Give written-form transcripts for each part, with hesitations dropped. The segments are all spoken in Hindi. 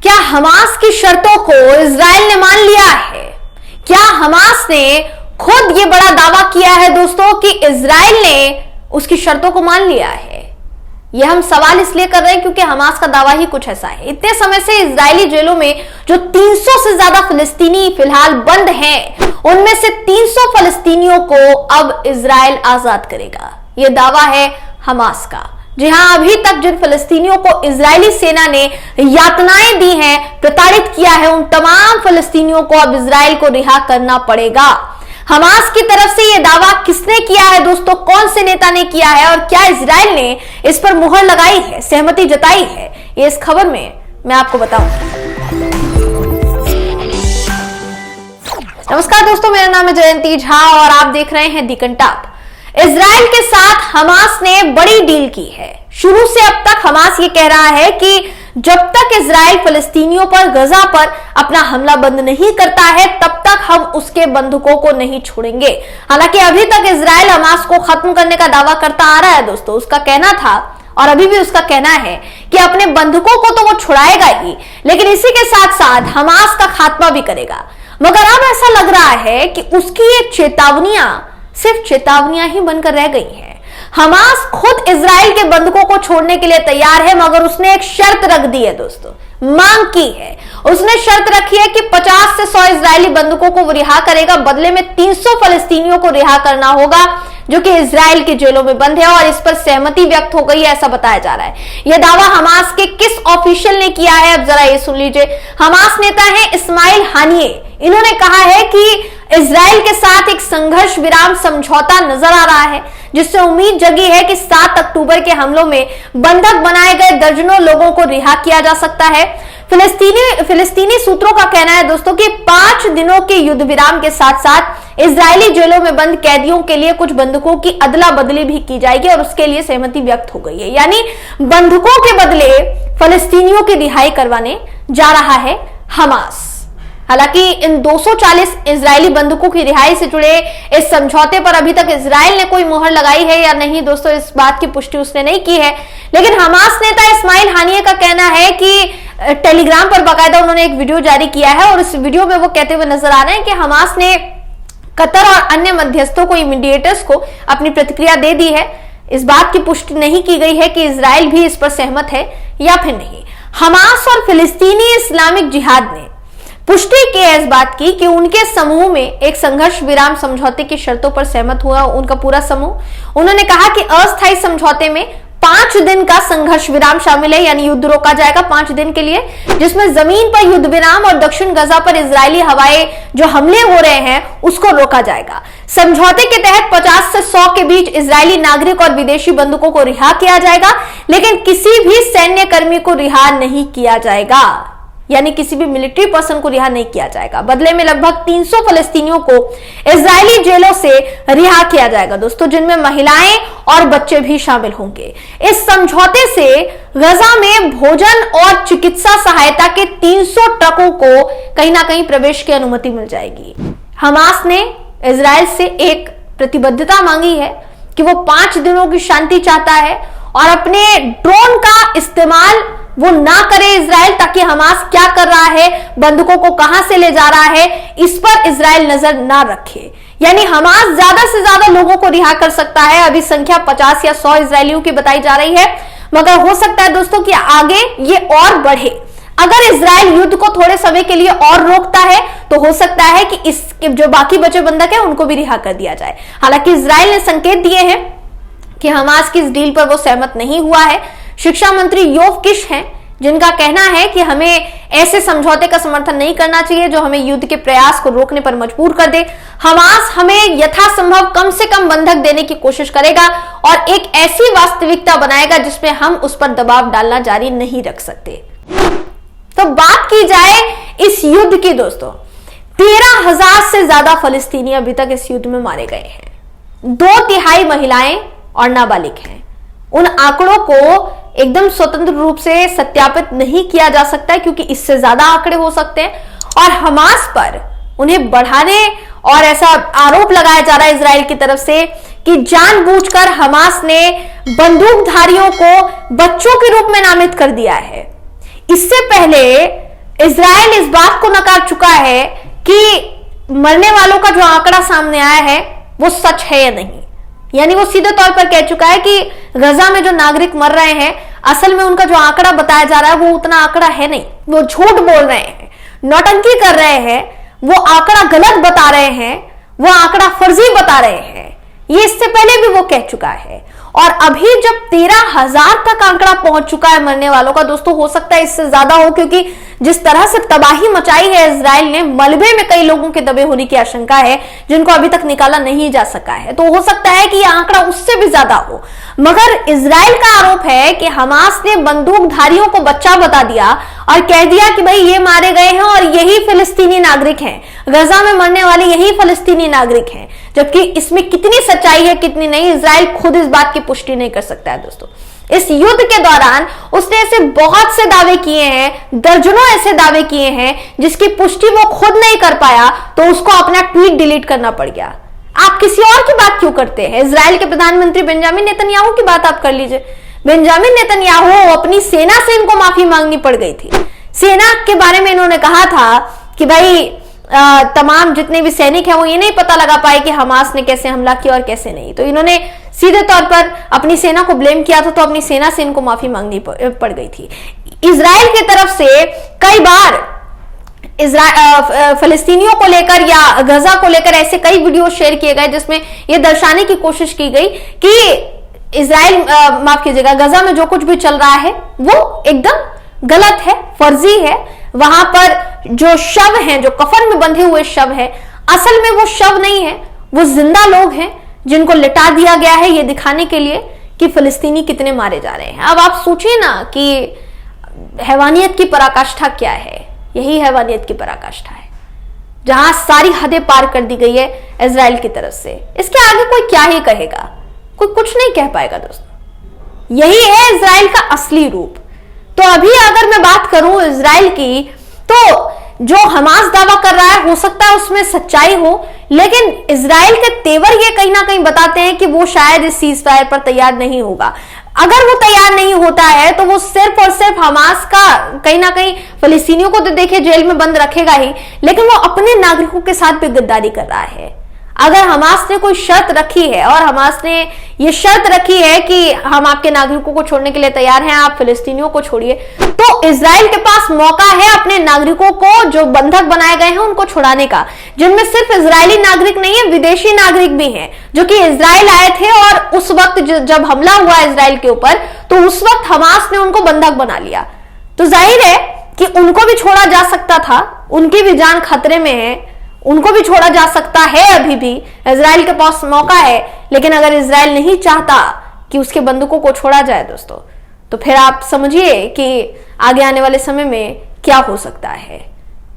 क्या हमास की शर्तों को इजराइल ने मान लिया है? क्या हमास ने खुद ये बड़ा दावा किया है दोस्तों कि इजराइल ने उसकी शर्तों को मान लिया है? यह हम सवाल इसलिए कर रहे हैं क्योंकि हमास का दावा ही कुछ ऐसा है। इतने समय से इजरायली जेलों में जो 300 से ज्यादा फिलिस्तीनी फिलहाल बंद हैं, उनमें से 300 फिलिस्तीनियों को अब इजराइल आजाद करेगा। यह दावा है हमास का। जी हां, अभी तक जिन फिलिस्तीनियों को इजरायली सेना ने यातनाएं दी हैं, प्रताड़ित किया है, उन तमाम फिलिस्तीनियों को अब इजराइल को रिहा करना पड़ेगा। हमास की तरफ से यह दावा किसने किया है दोस्तों? कौन से नेता ने किया है और क्या इजराइल ने इस पर मुहर लगाई है, सहमति जताई है? ये इस खबर में मैं आपको बताऊंगी। नमस्कार दोस्तों, मेरा नाम है जयंती झा और आप देख रहे हैं दी कंटाप। इजराइल के साथ हमास ने बड़ी डील की है। शुरू से अब तक हमास ये कह रहा है कि जब तक इजराइल फिलिस्तीनियों पर, गजा पर अपना हमला बंद नहीं करता है, तब तक हम उसके बंधकों को नहीं छोड़ेंगे। हालांकि अभी तक इजराइल हमास को खत्म करने का दावा करता आ रहा है दोस्तों। उसका कहना था और अभी भी उसका कहना है कि अपने बंधकों को तो वो छुड़ाएगा ही, लेकिन इसी के साथ साथ हमास का खात्मा भी करेगा। मगर अब ऐसा लग रहा है कि उसकी ये चेतावनियां सिर्फ चेतावनियां ही बनकर रह गई हैं। हमास खुद इजराइल के बंधकों को छोड़ने के लिए तैयार है, मगर उसने एक शर्त रख दी है दोस्तों, मांग की है। उसने शर्त रखी है कि 50 से 100 इजरायली बंधकों को वो रिहा करेगा, बदले में 300 फिलिस्तीनियों को रिहा करना होगा जो कि इजराइल के जेलों में बंद है, और इस पर सहमति व्यक्त हो गई है, ऐसा बताया जा रहा है। यह दावा हमास के किस ऑफिशियल ने किया है, अब जरा ये सुन लीजिए। हमास नेता है इस्माइल हानिये। इन्होंने कहा है कि इजराइल के साथ एक संघर्ष विराम समझौता नजर आ रहा है, जिससे उम्मीद जगी है कि 7 अक्टूबर के हमलों में बंधक बनाए गए दर्जनों लोगों को रिहा किया जा सकता है। फिलिस्तीनी सूत्रों का कहना है दोस्तों कि 5 दिनों के युद्ध विराम के साथ साथ इजरायली जेलों में बंद कैदियों के लिए कुछ बंधकों की अदला बदली भी की जाएगी और उसके लिए सहमति व्यक्त हो गई है। यानी बंधकों के बदले फिलिस्तीनियों की रिहाई करवाने जा रहा है हमास। हालांकि इन 240 इजरायली बंधकों की रिहाई से जुड़े इस समझौते पर अभी तक इजराइल ने कोई मुहर लगाई है या नहीं दोस्तों, इस बात की पुष्टि उसने नहीं की है। लेकिन हमास नेता इस्माइल हानिये का कहना है कि टेलीग्राम पर बाकायदा उन्होंने एक वीडियो जारी किया है और इस वीडियो में वो कहते हुए नजर आ रहे हैं कि हमास ने कतर और अन्य मध्यस्थों को, मीडिएटर्स को अपनी प्रतिक्रिया दे दी है। इस बात की पुष्टि नहीं की गई है कि इजराइल भी इस पर सहमत है या फिर नहीं। हमास और फिलिस्तीनी इस्लामिक जिहाद ने पुष्टि की है इस बात की कि उनके समूह में एक संघर्ष विराम समझौते की शर्तों पर सहमत हुआ उनका पूरा समूह। उन्होंने कहा कि अस्थायी समझौते में 5 दिन का संघर्ष विराम शामिल है, यानी युद्ध रोका जाएगा 5 दिन के लिए, जिसमें जमीन पर युद्ध विराम और दक्षिण गजा पर इजरायली हवाई जो हमले हो रहे हैं उसको रोका जाएगा। समझौते के तहत 50 से 100 के बीच इजरायली नागरिक और विदेशी बंधकों को रिहा किया जाएगा, लेकिन किसी भी सैन्य कर्मी को रिहा नहीं किया जाएगा, यानी किसी भी मिलिट्री पर्सन को रिहा नहीं किया जाएगा। बदले में लगभग 300 फिलिस्तीनियों को इजरायली जेलों से रिहा किया जाएगा दोस्तों, जिनमें महिलाएं और बच्चे भी शामिल होंगे। इस समझौते से गजा में भोजन और चिकित्सा सहायता के 300 ट्रकों को कहीं ना कहीं प्रवेश की अनुमति मिल जाएगी। हमास ने इजराइल से एक प्रतिबद्धता मांगी है कि वो 5 दिनों की शांति चाहता है और अपने ड्रोन का इस्तेमाल वो ना करे इजराइल, ताकि हमास क्या कर रहा है, बंधकों को कहां से ले जा रहा है, इस पर इजराइल नजर ना रखे। यानी हमास ज्यादा से ज्यादा लोगों को रिहा कर सकता है। अभी संख्या 50 या 100 इजरायलियों की बताई जा रही है, मगर हो सकता है दोस्तों कि आगे ये और बढ़े। अगर इजराइल युद्ध को थोड़े समय के लिए और रोकता है तो हो सकता है कि इसके जो बाकी बचे बंधक है उनको भी रिहा कर दिया जाए। हालांकि इजराइल ने संकेत दिए हैं कि हमास की इस डील पर वो सहमत नहीं हुआ है। शिक्षा मंत्री योव किश हैं, जिनका कहना है कि हमें ऐसे समझौते का समर्थन नहीं करना चाहिए जो हमें युद्ध के प्रयास को रोकने पर मजबूर कर दे। हमास हमें यथासंभव कम से कम बंधक देने की कोशिश करेगा और एक ऐसी वास्तविकता बनाएगा जिसमें हम उस पर दबाव डालना जारी नहीं रख सकते। तो बात की जाए इस युद्ध की दोस्तों, 13,000 से ज्यादा फलस्तीनी अभी तक इस युद्ध में मारे गए हैं। 2/3 महिलाएं और नाबालिग हैं। उन आंकड़ों को एकदम स्वतंत्र रूप से सत्यापित नहीं किया जा सकता है, क्योंकि इससे ज्यादा आंकड़े हो सकते हैं और हमास पर उन्हें बढ़ाने और ऐसा आरोप लगाया जा रहा है इजराइल की तरफ से कि जानबूझकर हमास ने बंदूकधारियों को बच्चों के रूप में नामित कर दिया है। इससे पहले इजराइल इस बात को नकार चुका है कि मरने वालों का जो आंकड़ा सामने आया है वो सच है या नहीं। यानी वो सीधे तौर पर कह चुका है कि गजा में जो नागरिक मर रहे हैं असल में उनका जो आंकड़ा बताया जा रहा है वो उतना आंकड़ा है नहीं, वो झूठ बोल रहे हैं, नौटंकी कर रहे हैं, वो आंकड़ा गलत बता रहे हैं, वो आंकड़ा फर्जी बता रहे हैं। ये इससे पहले भी वो कह चुका है। और अभी जब 13,000 तक आंकड़ा पहुंच चुका है मरने वालों का, दोस्तों हो सकता है इससे ज्यादा हो, क्योंकि जिस तरह से तबाही मचाई है इजराइल ने, मलबे में कई लोगों के दबे होने की आशंका है जिनको अभी तक निकाला नहीं जा सका है। तो हो सकता है कि यह आंकड़ा उससे भी ज्यादा हो। मगर इजराइल का आरोप है कि हमास ने बंदूकधारियों को बच्चा बता दिया और कह दिया कि भाई ये मारे गए हैं और यही फिलिस्तीनी नागरिक हैं, गजा में मरने वाले यही फिलिस्तीनी नागरिक हैं। जबकि इसमें कितनी सच्चाई है कितनी नहीं, इजराइल खुद इस बात की पुष्टि नहीं कर सकता है। दोस्तों इस युद्ध के दौरान उसने ऐसे बहुत से दावे किए हैं, दर्जनों ऐसे दावे किए हैं जिसकी पुष्टि वो खुद नहीं कर पाया, तो उसको अपना ट्वीट डिलीट करना पड़ गया। आप किसी और की बात क्यों करते हैं? इजराइल के प्रधानमंत्री बेंजामिन नेतन्याहू की बात आप कर लीजिए। बेंजामिन नेतन्याहू अपनी सेना से इनको माफी मांगनी पड़ गई थी। सेना के बारे में इन्होंने कहा था कि भाई तमाम जितने भी सैनिक हैं वो ये नहीं पता लगा पाए कि हमास ने कैसे हमला किया और कैसे नहीं। तो इन्होंने सीधे तौर पर अपनी सेना को ब्लेम किया था, तो अपनी सेना से इनको माफी मांगनी पड़ गई थी। इजराइल की तरफ से कई बार फिलिस्तीनियों को लेकर या गजा को लेकर ऐसे कई वीडियो शेयर किए गए जिसमें यह दर्शाने की कोशिश की गई कि इजराइल माफ कीजिएगा, गजा में जो कुछ भी चल रहा है वो एकदम गलत है, फर्जी है। वहां पर जो शव हैं, जो कफन में बंधे हुए शव है, असल में वो शव नहीं है, वो जिंदा लोग हैं जिनको लिटा दिया गया है ये दिखाने के लिए कि फिलिस्तीनी कितने मारे जा रहे हैं। अब आप सोचिए ना कि हैवानियत की पराकाष्ठा क्या है। यही हैवानियत की पराकाष्ठा है जहां सारी हदें पार कर दी गई है इजराइल की तरफ से। इसके आगे कोई क्या ही कहेगा, कोई कुछ नहीं कह पाएगा। दोस्तों यही है इजराइल का असली रूप। तो अभी अगर मैं बात करूं इजराइल की, तो जो हमास दावा कर रहा है हो सकता है उसमें सच्चाई हो, लेकिन इजराइल के तेवर ये कहीं ना कहीं बताते हैं कि वो शायद इस सीज फायर पर तैयार नहीं होगा। अगर वो तैयार नहीं होता है तो वो सिर्फ और सिर्फ हमास का कहीं ना कहीं फिलिस्तीनियों को तो देखिए जेल में बंद रखेगा ही, लेकिन वो अपने नागरिकों के साथ भी गद्दारी कर रहा है। अगर हमास ने कोई शर्त रखी है और हमास ने ये शर्त रखी है कि हम आपके नागरिकों को छोड़ने के लिए तैयार हैं, आप फिलिस्तीनियों को छोड़िए, तो इजराइल के पास मौका है अपने नागरिकों को जो बंधक बनाए गए हैं उनको छुड़ाने का, जिनमें सिर्फ इजरायली नागरिक नहीं है, विदेशी नागरिक भी हैं जो कि इजराइल आए थे। और उस वक्त जब हमला हुआ इजराइल के ऊपर, तो उस वक्त हमास ने उनको बंधक बना लिया। तो जाहिर है कि उनको भी छोड़ा जा सकता था, उनकी भी जान खतरे में है, उनको भी छोड़ा जा सकता है। अभी भी इजराइल के पास मौका है, लेकिन अगर इजराइल नहीं चाहता कि उसके बंदूकों को छोड़ा जाए दोस्तों, तो फिर आप समझिए कि आगे आने वाले समय में क्या हो सकता है।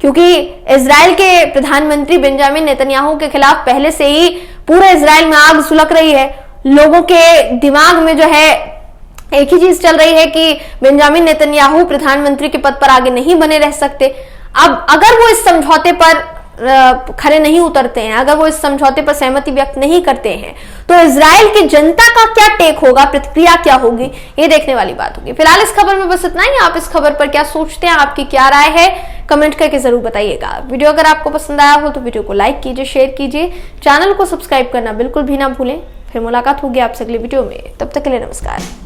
क्योंकि इजराइल के प्रधानमंत्री बेंजामिन नेतन्याहू के खिलाफ पहले से ही पूरे इजराइल में आग सुलग रही है। लोगों के दिमाग में जो है एक ही चीज चल रही है कि बेंजामिन नेतन्याहू प्रधानमंत्री के पद पर आगे नहीं बने रह सकते। अब अगर वो इस समझौते पर खरे नहीं उतरते हैं, अगर वो इस समझौते पर सहमति व्यक्त नहीं करते हैं, तो इजराइल की जनता का क्या टेक होगा, प्रतिक्रिया क्या होगी, ये देखने वाली बात होगी। फिलहाल इस खबर में बस इतना ही। आप इस खबर पर क्या सोचते हैं, आपकी क्या राय है, कमेंट करके जरूर बताइएगा। वीडियो अगर आपको पसंद आया हो तो वीडियो को लाइक कीजिए, शेयर कीजिए, चैनल को सब्सक्राइब करना बिल्कुल भी ना भूलें। फिर मुलाकात होगी आपसे अगली वीडियो में, तब तक के लिए नमस्कार।